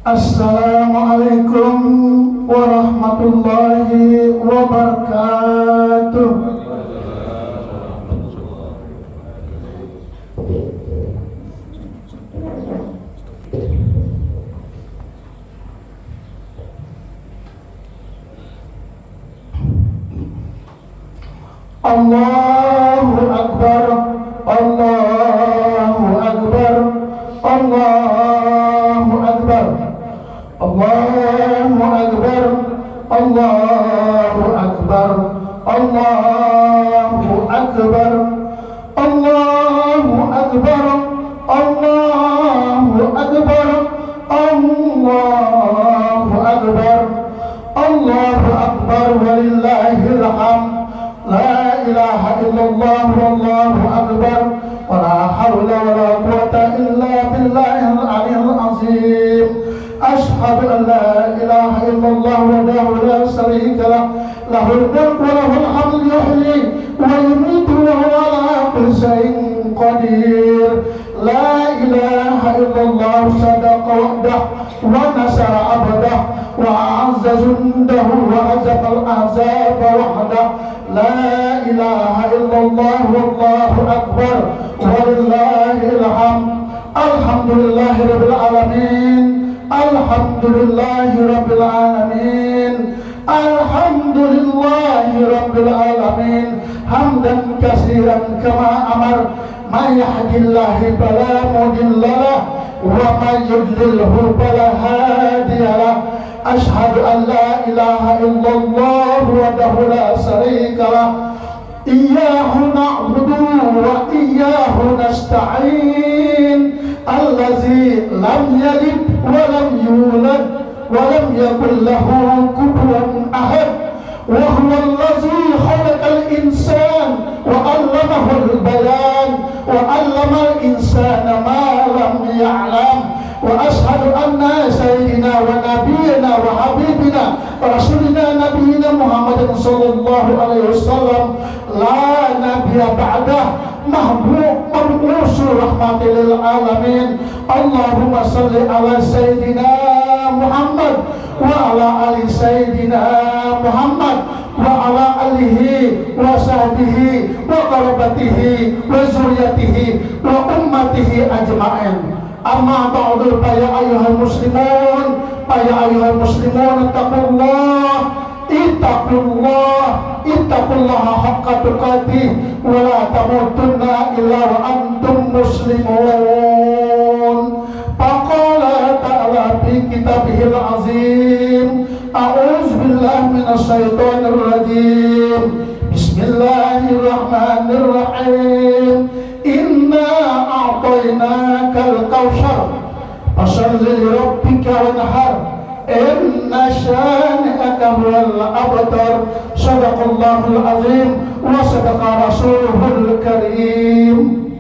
Assalamualaikum warahmatullahi wabarakatuh. Allahu Akbar, Allahu Akbar, Allahu Akbar, Allahu Akbar, Allahu Akbar, Allahu Akbar, Allahu Akbar, Allahu Akbar, Allahu Akbar, Allahu Akbar, walillahil hamd. La ilaha illallah wallahu akbar wa la hawla wa la quwwata illa billahil aliyyil azim. Ashhadu an la ilaha illallah wahdahu la syarika lah, lahul mulku wa lahul hamdu, yuhyi wa yumiitu wa huwa ala kulli syai'in qadir. La ilaha illallah sadaqa wa'dah wa nasara abdah wa a'azza jundahu wa hazama al-ahzaba wahdah. La ilaha illallah wallahu akbar walillahil hamd. Alhamdulillahi rabbil alamin, alhamdulillahi rabbil alamin, alhamdulillahi rabbil alamin, hamdan katsiran kama amar. May yahdihillahu fala mudilla lahu wa may yudlilhu fala hadiya lahu. Ashhadu an la ilaha illallah wahdahu la syarika lah, iyyahu na'budu wa iyyahu nasta'in, allazi lam yalid wa lam yulad wa lam yakul lahu kufuwan ahad, wa huwa allazi khalaqal insana wa 'allamahul bayan wa 'allamal insana ma lam ya'lam. Wa ashhadu anna sayyidina wa nabiyyina wa habibina wa rasulina nabiyina Muhammadin sallallahu alaihi wasallam la nabiyya ba'dah, mahbub mabusul rahmatil alamin. Allahumma salli ala sayyidina Muhammad wa ala ali sayyidina Muhammad wa ala alihi wa sahbihi wa qarabatihi wa zuriyatihi wa ummatihi ajma'in. Amma ba'du, fa ya ayyuhal muslimun, fa ya ayyuhal muslimun, ittaqullaha haqqa tuqatih wa la tamutunna illa wa antum muslimun. Faqala ta'ala fi kitabihil azim, a'udzu billahi minasy syaithanir rajim. Bismillahirrahmanirrahim. Inna a'tainakal kautsar fasholli li rabbika wanhar, inna syani'aka huwal abtar. Shadaqallahul azim wa sadaqa rasuluhul karim.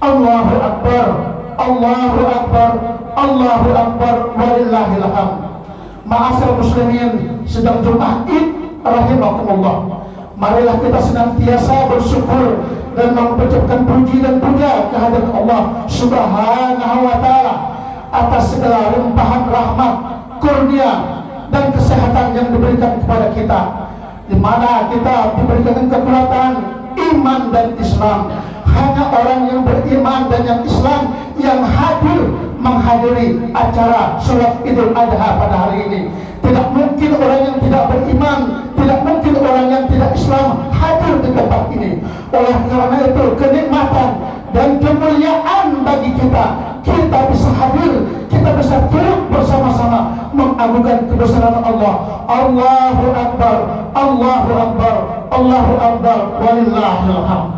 Allahu akbar, Allahu akbar, Allahu akbar, walillahil hamd. Ma'asyiral muslimin, sedang Jumat Id rahimakumullah. Marilah kita senantiasa bersyukur dan mengucapkan puji dan puja kehadirat Allah Subhanahu wa taala atas segala limpahan rahmat, kurnia dan kesehatan yang diberikan kepada kita, di mana kita diberikan kekuatan iman dan Islam. Hanya orang yang beriman dan yang Islam yang hadir menghadiri acara sholat Idul Adha pada hari ini. Tidak mungkin orang yang tidak beriman, tidak mungkin orang yang tidak Islam hadir di tempat ini. Oleh karena itu, kenikmatan dan kemuliaan bagi kita, kita bisa hadir, kita bisa turut bersama-sama mengagungkan kebesaran Allah. Allahu Akbar, Allahu Akbar, Allahu Akbar, walillahil hamd.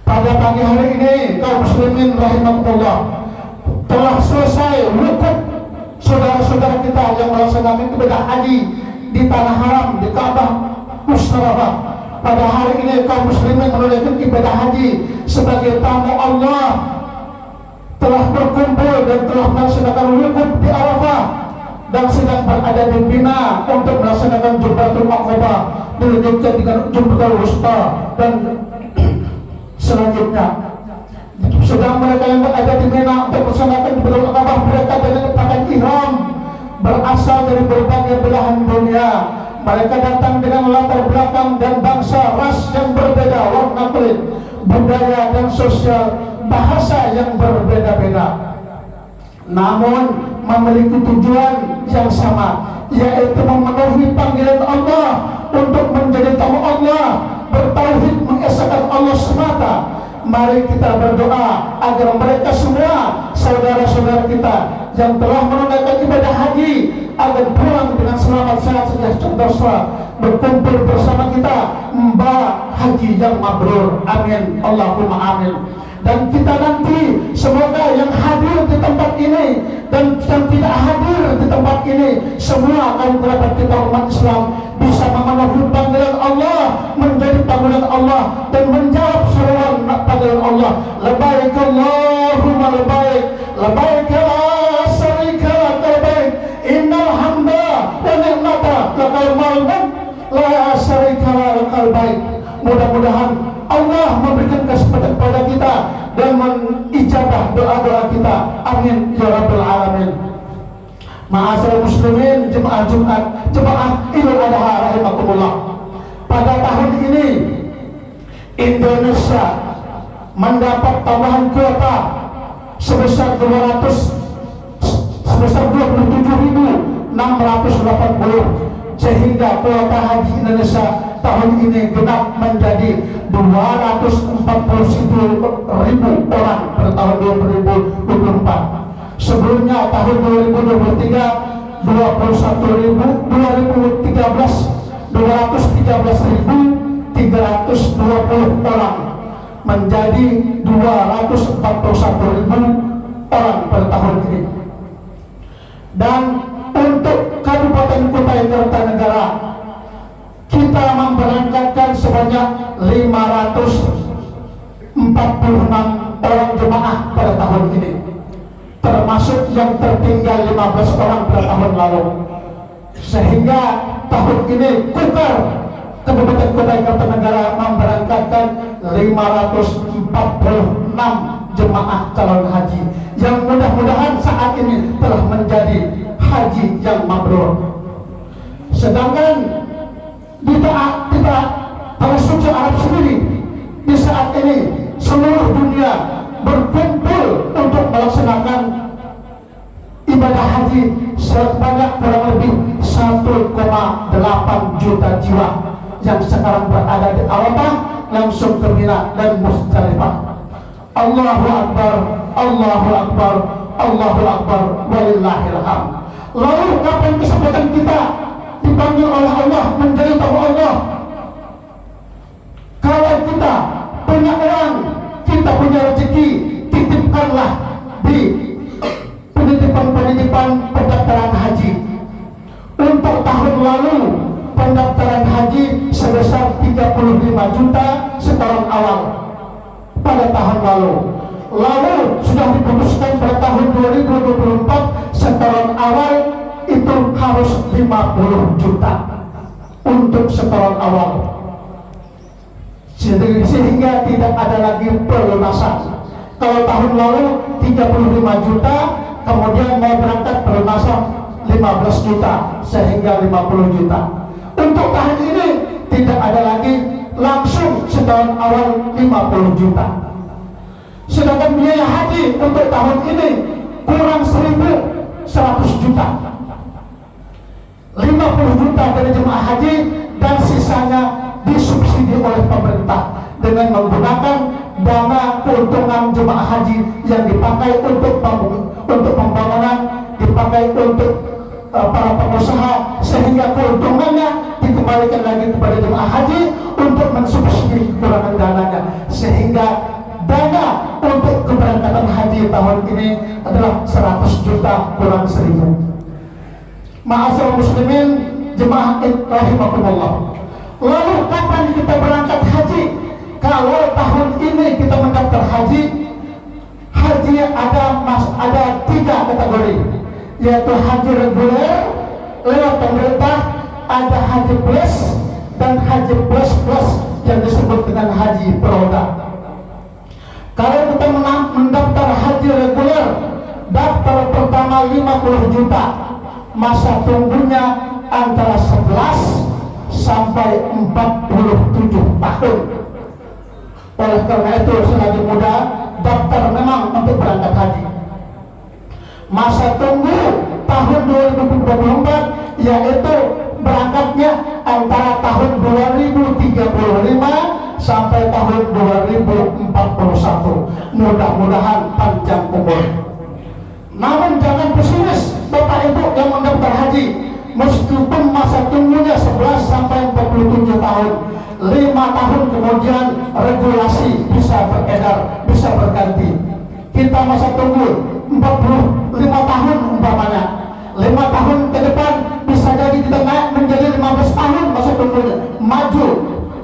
Pada pagi hari ini, kaum muslimin rahimakumullah, telah selesai wukuf saudara-saudara kita yang melaksanakan ibadah haji di tanah haram, di Ka'bah Musharrafah. Pada hari ini kaum muslimin menunaikan ibadah haji sebagai tamu Allah, telah berkumpul dan telah melaksanakan wukuf di Arafah dan sedang berada di Mina untuk melaksanakan Jumratul Aqabah, dilanjutkan dengan Jumratul Wusta dan selanjutnya. Sedang mereka yang berada di Mina untuk melaksanakan Baitul Aqabah, mereka dengan pakaian ihram berasal dari berbagai belahan dunia. Mereka datang dengan latar belakang dan bangsa ras yang berbeda, warna kulit, budaya dan sosial, bahasa yang berbeda-beda, namun memiliki tujuan yang sama, yaitu memenuhi panggilan Allah untuk menjadi tamu Allah, bertauhid, mengesahkan Allah semata. Mari kita berdoa agar mereka semua saudara-saudara kita yang telah menunaikan ibadah haji agar pulang dengan selamat, sehat, sejahtera, berkumpul bersama kita membawa haji yang mabrur. Amin, Allahumma amin. Dan kita nanti semoga yang hadir di tempat ini dan yang tidak hadir di tempat ini, semua kaum kerabat kita umat Islam bisa memenuhi panggilan Allah, menjadi panggilan Allah dan menjawab seruan panggilan Allah. Labbaik Allahumma labbaik, labbaik la syarika lak labbaik, innal hamda wa ni'mata lakal mulk la syarika lak labbaik. Mudah-mudahan Allah memberikan kesempatan kepada kita dan menijabah doa-doa kita. Amin ya rabbal alamin. Ma'asyiral muslimin, jemaah Jumat, jemaah Idul Adha rahimakumullah. Pada tahun ini Indonesia mendapat tambahan kuota sebesar 27.680, sehingga kuota haji Indonesia tahun ini genap menjadi 241.000 orang pada tahun 2024. Sebelumnya tahun 2023 213.320 orang menjadi 241.000 orang pada tahun ini. Dan untuk Kabupaten Kutai Kartanegara kita memberangkatkan sebanyak 546 orang jemaah pada tahun ini, termasuk yang tertinggal 15 orang pada tahun lalu, sehingga tahun ini Kutar Kabupaten Kutai Kartanegara memberangkatkan 546 jemaah calon haji yang mudah-mudahan saat ini telah menjadi haji yang mabrur. Sedangkan di tanah suci Arab sendiri di saat ini seluruh dunia berkumpul untuk melaksanakan ibadah haji sebanyak kurang lebih 1,8 juta jiwa yang sekarang berada di Arafah, langsung ke Mina dan Muzdalifah. Allahu Akbar, Allahu Akbar, Allahu Akbar, walillahil hamd. Lalu kapan kesempatan kita dipanggil oleh Allah menjadi tamu Allah? Kalau kita punya uang, kita punya rezeki, titipkanlah di penitipan pendaftaran haji. Untuk tahun lalu pendaftaran haji sebesar 35 juta setoran awal pada tahun lalu. Lalu sudah diputuskan pada tahun 2024 setoran awal itu harus 50 juta untuk setoran awal, sehingga tidak ada lagi pelunasan. Kalau tahun lalu 35 juta, kemudian mau berangkat pelunasan 15 juta, sehingga 50 juta. Untuk tahun ini tidak ada lagi langsung setoran awal 50 juta. Sedangkan biaya haji untuk tahun ini kurang 1.100 juta, 50 juta dari jemaah haji dan sisanya disubsidi oleh pemerintah dengan menggunakan dana keuntungan jemaah haji yang dipakai untuk pembangunan, dipakai untuk para pengusaha, sehingga keuntungannya dikembalikan lagi kepada jemaah haji untuk mensubsidi kekurangan dananya, sehingga dana untuk keberangkatan haji tahun ini adalah 100 juta kurang 1.000. Ma'asyiral muslimin, jemaah rahimakumullah. Lalu kapan kita berangkat haji? Kalau tahun ini kita mendaftar haji ada 3 kategori, yaitu haji reguler lewat pemerintah, ada haji plus dan haji plus plus yang disebut dengan haji beroda. Kalau kita mendaftar haji reguler, daftar pertama 50 juta, masa tunggunya antara 11 sampai 47 tahun. Oleh karena itu selagi muda daftar memang untuk berangkat haji. Masa tunggu tahun 2024 yaitu berangkatnya antara tahun 2035 sampai tahun 2041. Mudah-mudahan panjang umur. Namun jangan pesimis Bapak Ibu yang mendaftar haji, meskipun masa tunggunya 11 sampai 47 tahun, 5 tahun kemudian regulasi bisa beredar, bisa berganti. Kita masa tunggu 45 tahun umpamanya, 5 tahun ke depan bisa jadi kita naik menjadi 15 tahun masa tunggunya, maju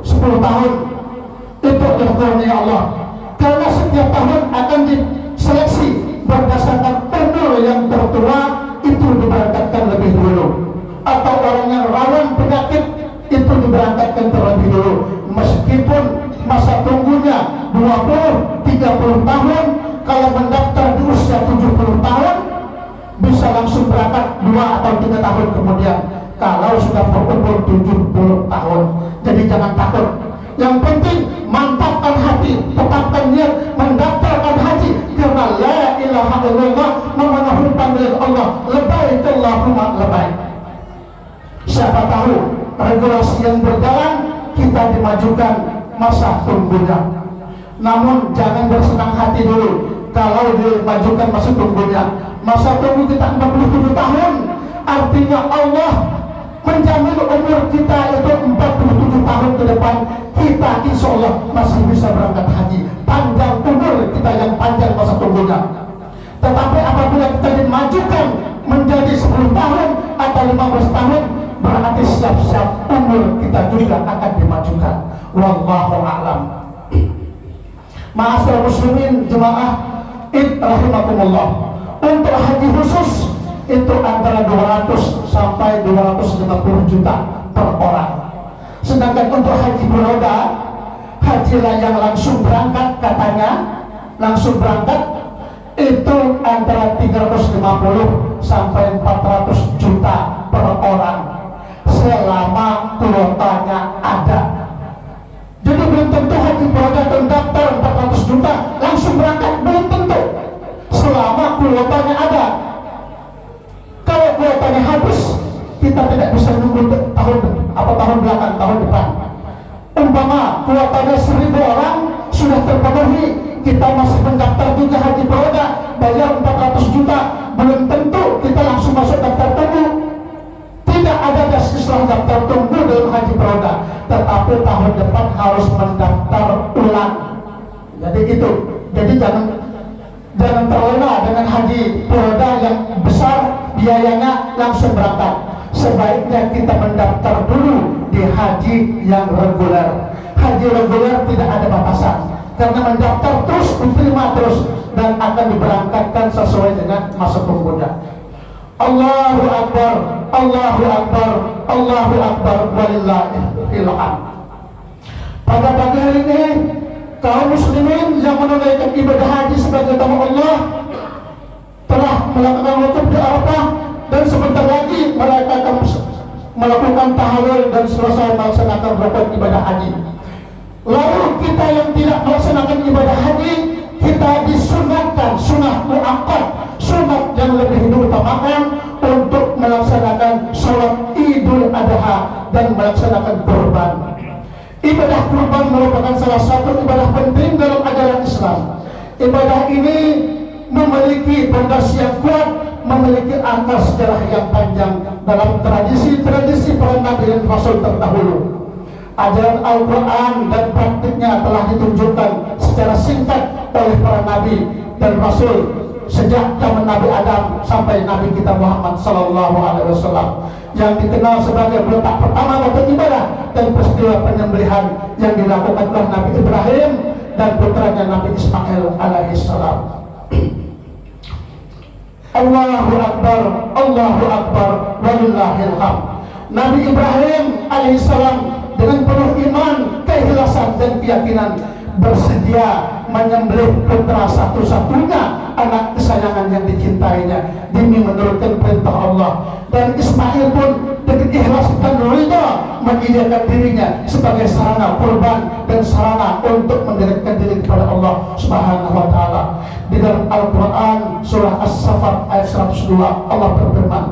10 tahun. Itu karunia Allah. Karena setiap tahun akan diseleksi berdasarkan umur yang tertua, itu diberangkatkan lebih dulu, atau orang yang rawan penyakit itu diberangkatkan terlebih dulu. Meskipun masa tunggunya 20-30 tahun, kalau mendaftar di usia 70 tahun bisa langsung berangkat 2 atau 3 tahun kemudian kalau sudah berumur 70 tahun. Jadi jangan takut. Yang penting mantapkan hati, tetapkan niat mendaftarkan haji, karena la ilaha illallah, memenuhi panggilan Allah, labbaik Allahumma labbaik. Siapa tahu regulasi yang berjalan kita dimajukan masa tunggunya. Namun jangan bersenang hati dulu kalau dimajukan masa tunggunya. Masa tunggu kita 47 tahun, artinya Allah menjamin umur kita itu 47 tahun ke depan, kita insya Allah masih bisa berangkat haji. Panjang umur kita yang panjang masa tunggunya. Tetapi apabila kita dimajukan menjadi 10 tahun atau 15 tahun, berarti siap-siap umur kita juga akan dimajukan. Wallahu a'lam. Ma'asyiral muslimin jemaah id rahimakumullah, untuk haji khusus itu antara 200 sampai 250 juta per orang. Sedangkan untuk haji beroda, haji yang langsung berangkat, katanya langsung berangkat itu antara 350 sampai 400 juta per orang selama kuotanya ada. Jadi belum tentu haji beroda terdaftar 400 juta langsung berangkat, belum tentu, selama kuotanya ada. Kalau kuotanya habis, kita tidak bisa menunggu tahun belakang, tahun depan. Umpama kuotanya 1000 orang sudah terpenuhi, kita masih mendaftar juga haji beroda, bayar 400 juta, belum tentu kita langsung masuk daftar tunggu. Tidak ada istilah daftar tunggu dalam haji beroda, tetapi tahun depan harus mendaftar ulang. Jadi itu, jadi jangan terlena dengan haji beroda yang besar, biayanya langsung berangkat. Sebaiknya kita mendaftar dulu di haji yang reguler. Haji reguler tidak ada batasan, karena mendaftar terus, diterima terus, dan akan diberangkatkan sesuai dengan masa tunggunya. Allahu Akbar, Allahu Akbar, Allahu Akbar, walillahil hamd. Pada pagi hari ini, kaum muslimin yang menunaikan ibadah haji sebagai tamu Allah telah melakukan wukuf di Arafah, dan sebentar lagi mereka akan melakukan tahlil dan selesai melaksanakan rukun ibadah haji. Lalu kita yang tidak melaksanakan ibadah haji, kita disunatkan sunah muakkad, sunat yang lebih diutamakan untuk melaksanakan sholat Idul Adha dan melaksanakan kurban. Ibadah kurban merupakan salah satu ibadah penting dalam ajaran Islam. Ibadah ini memiliki fondasi yang kuat, memiliki akar sejarah yang panjang dalam tradisi-tradisi para nabi dan rasul terdahulu. Ajaran Al-Quran dan praktiknya telah ditunjukkan secara singkat oleh para nabi dan rasul sejak zaman Nabi Adam sampai Nabi kita Muhammad Sallallahu Alaihi Wasallam, yang dikenal sebagai letak pertama waktu ibadah dan peristiwa penyembelihan yang dilakukan oleh Nabi Ibrahim dan putranya Nabi Ismail alaihissalam. Allahu Akbar, Allahu Akbar, walillahil hamd. Nabi Ibrahim alaihissalam dengan penuh iman, keikhlasan dan keyakinan bersedia menyembelih putra satu-satunya, anak kesayangan yang dicintainya, demi menurutkan perintah Allah. Dan Ismail pun dengan ikhlas dan ridha menyediakan dirinya sebagai sarana kurban dan sarana untuk mendekatkan diri kepada Allah Subhanahu wa taala. Di dalam Al-Qur'an surah As-Saffat ayat 102 Allah berfirman,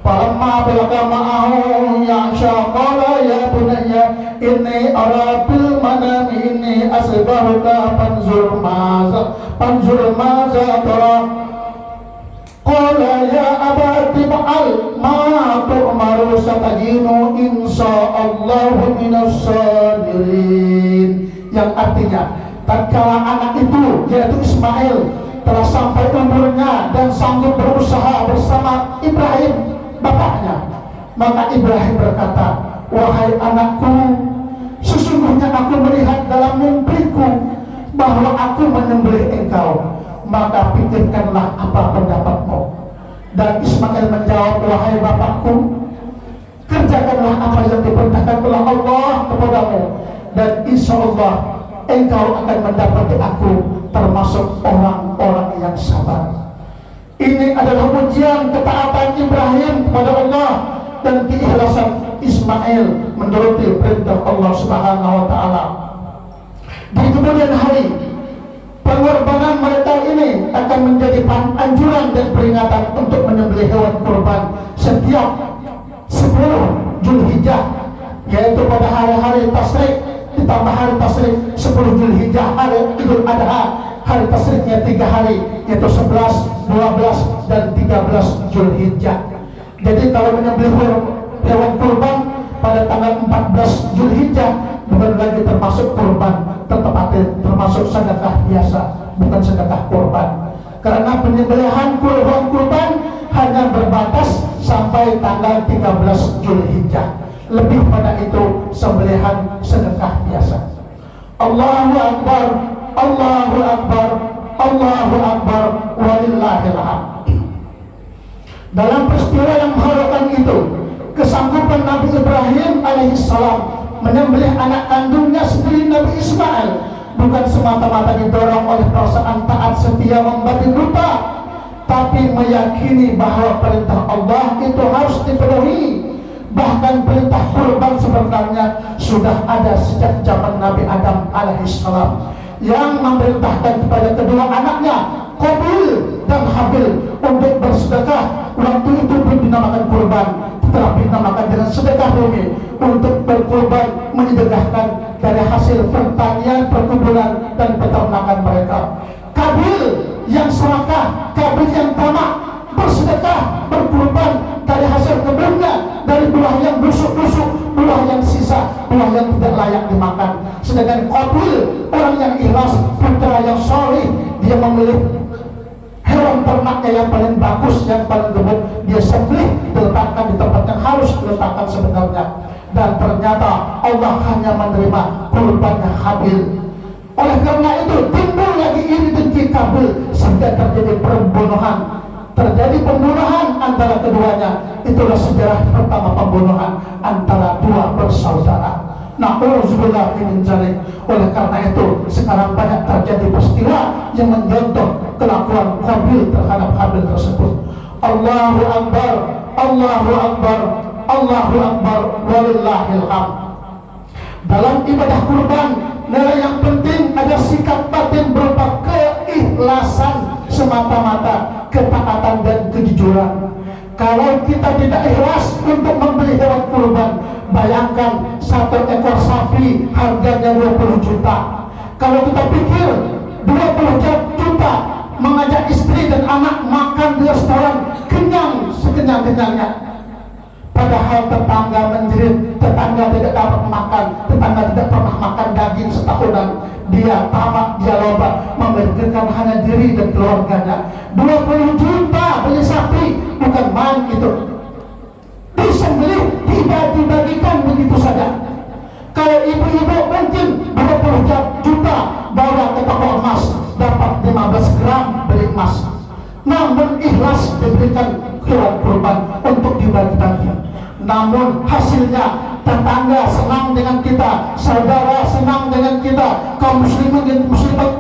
"Falamma balagha ma'ahu ya'sha qala ya bunayya inni ara bil manami inni asbahuka fanzur maza tara." Qala ya abati fa'al ma tu'maru satajinu insyaallahu minas sabirin. Yang artinya, tatkala anak itu yaitu Ismail telah sampai umurnya dan sanggup berusaha bersama Ibrahim bapaknya, maka Ibrahim berkata, "Wahai anakku, sesungguhnya aku melihat dalam mimpiku bahwa aku menyembelih engkau, maka pikirkanlah apa pendapatmu." Dan Ismail menjawab, "Wahai bapakku, kerjakanlah apa yang diperintahkan oleh Allah kepadamu, dan insya Allah engkau akan mendapati aku termasuk orang-orang yang sabar." Ini adalah ujian ketaatan Ibrahim kepada Allah dan keikhlasan Ismail menuruti perintah Allah Subhanahu wa taala. Di kemudian hari, pengorbanan mereka ini akan menjadi anjuran dan peringatan untuk menyembelih hewan kurban setiap 10 Zulhijjah, yaitu pada hari-hari tasyrik, ditambah hari tasyrik 10 Zulhijjah, hari Idul Adha. Hari tasyriknya 3 hari, yaitu 11, 12, dan 13 Zulhijjah. Jadi kalau menyembelih hewan kurban pada tanggal 14 Zulhijjah bukan lagi termasuk kurban, tetapi termasuk sedekah biasa, bukan sedekah kurban. Karena penyembelihan hewan kurban hanya berbatas sampai tanggal 13 Zulhijjah. Lebih pada itu sembelihan sedekah biasa. Allahu Akbar, Allahu Akbar, Allahu Akbar, walillahil hamd. Dalam peristiwa yang mengharukan itu, kesanggupan Nabi Ibrahim alaihissalam menyembelih anak kandungnya sendiri Nabi Ismail bukan semata-mata didorong oleh perasaan taat setia membabi buta, tapi meyakini bahwa perintah Allah itu harus dipenuhi. Bahkan perintah kurban sebenarnya sudah ada sejak zaman Nabi Adam alaihissalam, yang memerintahkan kepada kedua anaknya Qabil dan Habil untuk bersedekah. Waktu itu belum dinamakan kurban, tetapi dinamakan dengan sedekah bumi, untuk berkurban menyedekahkan dari hasil pertanian, perkebunan, dan peternakan mereka. Qabil yang serakah, Qabil yang tamak, bersedekah, berkurban dari hasil kebunnya, dari buah yang busuk-busuk, buah yang sisa, buah yang tidak layak dimakan. Sedangkan Qabil, orang yang ikhlas, putra yang soleh, dia memilih hewan ternaknya yang paling bagus, yang paling gemuk, dia sembelih, diletakkan di tempat yang harus diletakkan sebenarnya. Dan ternyata Allah hanya menerima kurbannya Habil. Oleh karena itu timbul lagi iri dengki Qabil, sehingga terjadi pembunuhan. Terjadi pembunuhan antara keduanya. Itulah sejarah pertama pembunuhan antara dua bersaudara. Na'udzubillah min dzalik. Oleh karena itu sekarang banyak terjadi peristiwa yang mencontoh kelakuan Qabil terhadap Habil tersebut. Allahu Akbar, Allahu Akbar, Allahu Akbar, walillahil hamd. Dalam ibadah kurban, nilai yang penting ada sikap batin berupa keikhlasan semata-mata, ketaatan dan kejujuran. Kalau kita tidak ikhlas untuk membeli hewan kurban, bayangkan 1 ekor sapi harganya 20 juta. Kalau kita pikir 20 juta mengajak istri dan anak makan di restoran kenyang sekenyang-kenyangnya, padahal tetangga menjerit, tetangga tidak dapat makan, tetangga tidak pernah makan daging setahunan. Dia tamak, dia loba, memikirkan hanya diri dan keluarganya. 20 juta beli sapi, bukan main itu. Disembelih, dibagi-bagikan begitu saja. Kalau ibu-ibu mungkin 20 juta bawa ke toko emas, dapat 15 gram beli emas. Namun ikhlas diberikan hewan kurban untuk dibagi-bagi. Namun hasilnya tetangga senang dengan kita, saudara senang dengan kita, kaum muslimin dan muslimat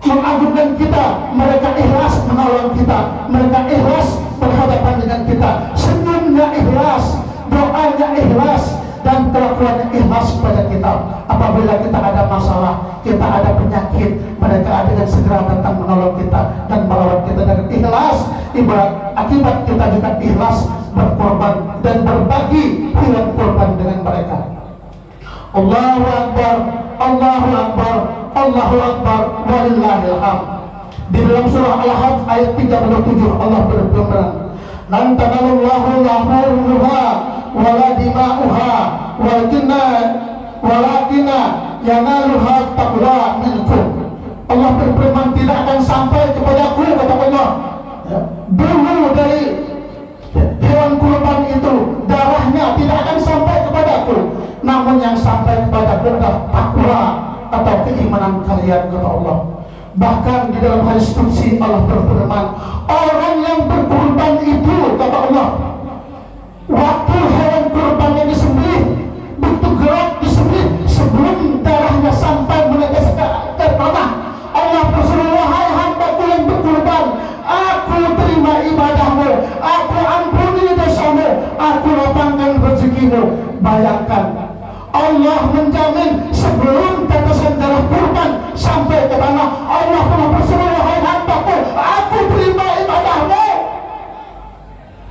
mengagungkan kita, mereka ikhlas menolong kita, mereka ikhlas berhadapan dengan kita, senyumnya ikhlas, doanya ikhlas, dan kelakuannya ikhlas kepada kita. Apabila kita ada masalah, kita ada penyakit, mereka ada yang segera datang menolong kita dan merawat kita dengan ikhlas. Akibat kita juga ikhlas berkorban dan berbagi hewan korban dengan mereka. Allahu Akbar, Allahu Akbar, Allahu Akbar, walillahil hamd. Di dalam surah Al-Hajj ayat 37 Allah berfirman, "Lan tanalullahu lahumuha wala dima'uha walakinna yanaluha taqwa minkum." Allah berfirman, tidak akan sampai kepadaku, kata Allah, bulu dari hewan kurban itu, darahnya tidak akan sampai kepadaku, namun yang sampai kepadaku adalah takwa atau keimanan kalian, kata Allah. Bahkan di dalam hadis qudsi Allah berfirman, orang yang berkurban itu, kata Allah, waktu hewan kurbannya disembelih, begitu gerak disembelih, sebelum darahnya sampai menetes ke tanah, Allah berseru, wahai hambaku yang berkurban, aku terima ibadahmu, aku ampuni dosamu, aku lapangkan rezekimu. Bayangkan, Allah menjamin sebelum tetesan darah kurban sampai ke tanah, Allah telah berseru, wahai hambaku, aku terima ibadahmu.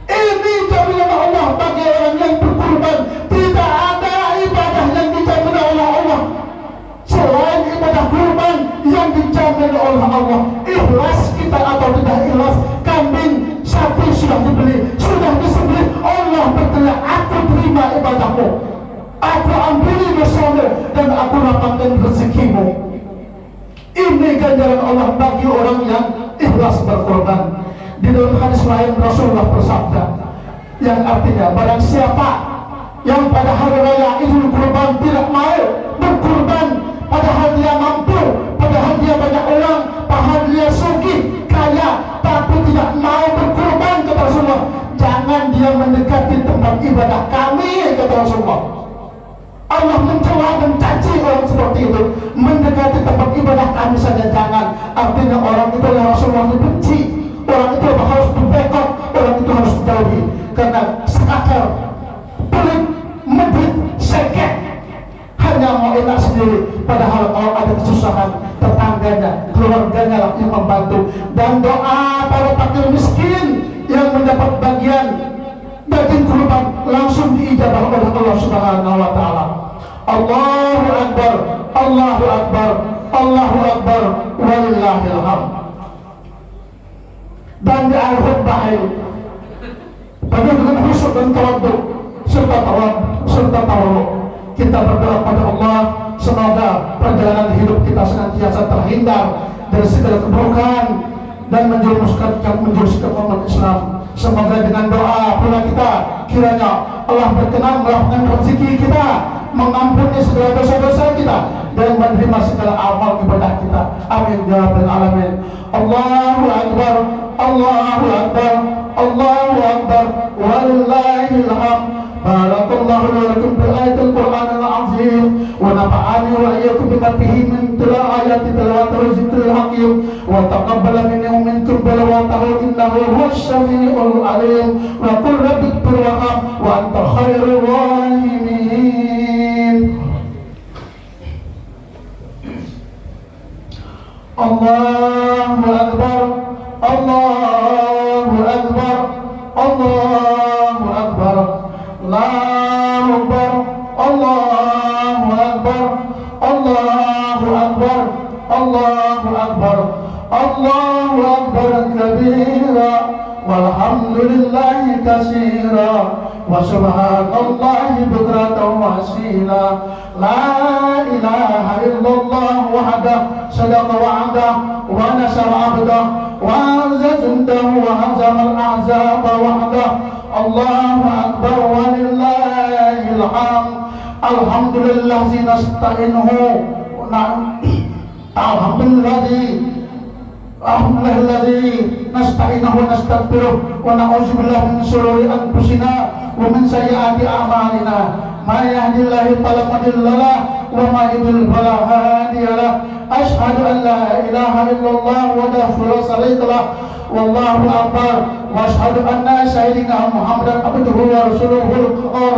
Ini jaminan Allah bagi orang yang berkurban. Tidak ada ibadah yang dijamin oleh Allah selain ibadah kurban yang dijamin oleh Allah. Ikhlas kita atau tidak ikhlas, kambing, sapi sudah dibeli, sudah disembelih, Allah berteriak, aku terima ibadahmu, aku ampuni dosamu, dan aku lapangkan rezekimu. Ini ganjaran Allah bagi orang yang ikhlas berkorban. Di dalam hadis lain Rasulullah bersabda, yang artinya barang siapa yang pada hari raya Idul Kurban tidak mau berkurban, padahal dia mampu, padahal dia banyak uang, padahal dia sugih, kaya, tapi tidak mau berkurban, kata Rasulullah, jangan dia mendekati tempat ibadah kami, kata Rasulullah. Allah mencela dan caci orang seperti itu, mendekati tempat ibadah kami saja jangan. Artinya orang itu oleh Rasulullah dibenci, orang itu harus dibekot, orang itu harus dijauhi, karena sekakar, pelit, medit, sekek, hanya mau enak sendiri, padahal kalau ada kesusahan, tetangganya, keluarganya lah yang membantu. Dan doa para fakir miskin yang mendapat bagian daging kurban langsung diijabah oleh Allah Subhanahu wa Ta'ala. Allahu Akbar, Allahu Akbar, Allahu Akbar, walillahil hamd. Dan di akhir khutbah ini penuh dengan khusyuk dan tawadhu serta tawadhu, kita berdoa pada Allah, semoga perjalanan hidup kita senantiasa terhindar dari segala keburukan dan menjerumuskan umat Islam. Semoga dengan doa pula kita, kiranya Allah berkenan melapangkan rezeki kita, mengampuni segala dosa-dosa kita, dan menerima segala amal ibadah kita. Amin ya rabbal alamin. Allahu Akbar, Allahu Akbar, Allahu Akbar, walillahil hamd. Barakallahu lakum bil ayatil Qur'anil azim wa nafa'ani wa iyyakum bima fihi min ayati tilawatil zikril hakim wa taqabbala minni wa minkum tilawatahu innahu huwas samiul alim wa qul rabbi ighfir warham wa anta khairur rahimin. Allahu Akbar, Allahu Akbar, Allahu Akbar, Allahu Akbar, Allahu Akbar, Allahu Akbar, Allahu Akbar, Allahu Akbar kabira, walhamdulillahi katsira, wa subhanallahi bukratan wa asila. La ilaha illallah wahdah sadaqa wa'dah wa nasara 'abdah wa anza jundahu wa hazama al-ahzaba wahdah. Allahu Akbar walillahil hamd. Alhamdulillahi nasta'inuhu alhamdulillahi nasta'inuhu wa nastaghfiruh wa na'udzu billahi min shururi anfusina wa min sayyiati a'malina. May yahdihillahu fala mudilla lahu ومن يضلل فلا هادي له أشهد أن لا إله إلا الله وحده لا شريك له والله أكبر وأشهد أن سيدنا محمدا عبده ورسوله القهار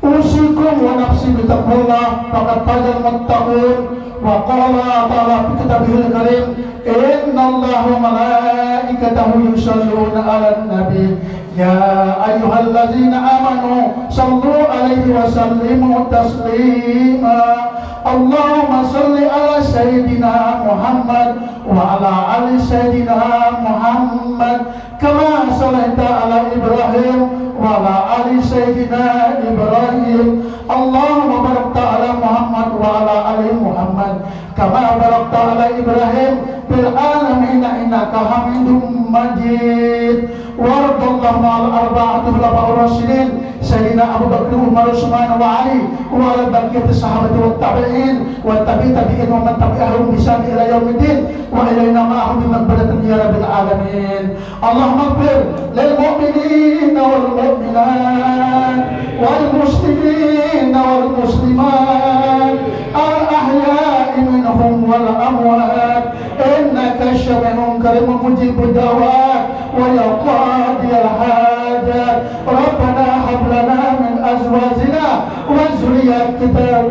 أوصيكم ونفسي بتقوى الله فقد فاز المتقون وقال الله تعالى في كتابه الكريم إن الله وملائكته يصلون على النبي يا أيها الذين آمنوا صلوا عليه وسلموا تسليما اللهم صل على سيدنا محمد وعلى آل سيدنا محمد كما صليت على إبراهيم وعلى آل سيدنا إبراهيم اللهم بارك على محمد وعلى آل محمد كما باركت على إبراهيم في العالمين إنك حميد مجيد وارض اللهم على الأربعة الخلفاء الراشدين سيدنا أبو بكر وعمر وعثمان وعلي وعلى بقية الصحابة والتابعين والتابعين ومن تبعهم بإحسان إلى يوم الدين وإلينا معهم بمغفرة يا رب العالمين اللهم اغفر للمؤمنين والمؤمنات والمسلمين والمسلمات الأحياء منهم والأموات إنك سميع قريب مجيب الدعوات ويا قاضي الحاجات ربنا هب لنا من أزواجنا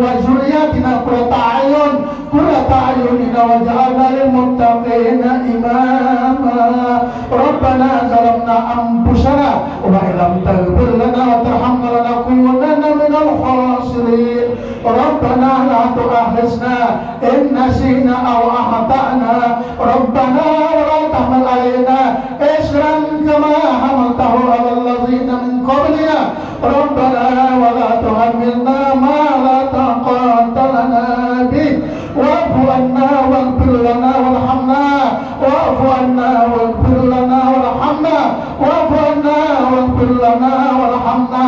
وذرياتنا قرة أعيننا واجعلنا للمتقين إماما ربنا ظلمنا أنفسنا وإن لم تغفر لنا وترحمنا لنكونن من الخاسرين ربنا لا تؤاخذنا إن نسينا أو أخطأنا ربنا ولا تحمل علينا إصرا كما حملته على الذين من قبلنا ربنا ولا تحملنا ما لا طاقة لنا به واعف عنا واغفر لنا وارحمنا واعف عنا واغفر لنا وارحمنا واعف عنا واغفر لنا وارحمنا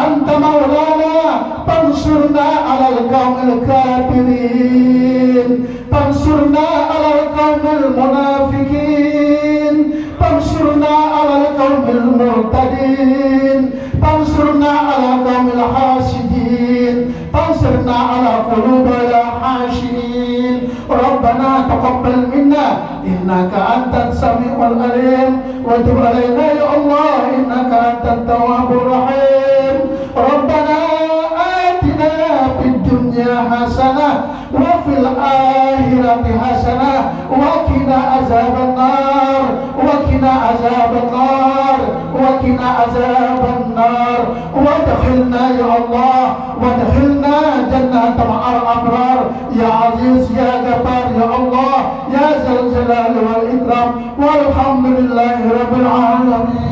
أنت مولانا فانصرنا على القوم الكافرين فانصرنا على القوم المنافقين فانصرنا على القوم المرتدين فانصرنا على القوم الحاسدين فانصرنا على قلوب الحاشرين ربنا تقبل منا إنك أنت السميع العليم وتب علينا يا الله إنك أنت التواب الرحيم ربنا آتنا في الدنيا حسنة وفي الآخرة حسنة وقنا عذاب النار وقنا عذاب النار وقنا عذاب النار وادخلنا يا الله وادخلنا جنة مع الأبرار يا عزيز يا جبار يا الله يا ذا الجلال والإكرام والحمد لله رب العالمين.